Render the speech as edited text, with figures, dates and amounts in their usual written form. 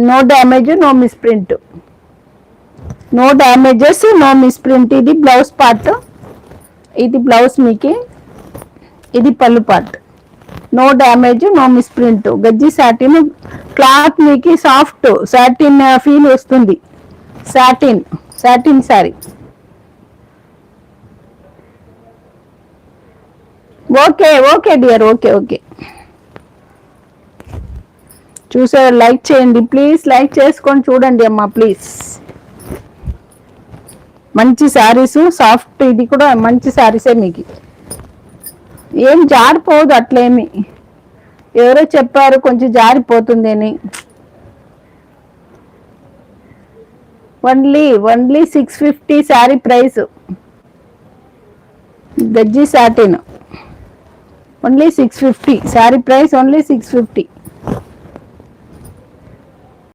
No damage, no misprint. No damages, no misprint. ఇది blouse part, ఇది blouse మీకు, ఇది పళ్ళు part. No damage, no misprint. గజ్జి సాటిన్ క్లాత్ మీకు సాఫ్ట్ సాటిన్ ఫీల్ వస్తుంది. Satin satin sari. Okay okay dear, okay okay. చూసారు, like చేయండి ప్లీజ్, లైక్ చేసుకొని చూడండి అమ్మా ప్లీజ్. మంచి శారీస్, సాఫ్ట్, ఇది కూడా మంచి శారీసే మీకు. ఏం జారిపోదు అట్లేమి. ఎవరో చెప్పారు కొంచెం జారిపోతుంది అని. Only 650 sari price. గజ్జి satin only 650 sari price, only 650.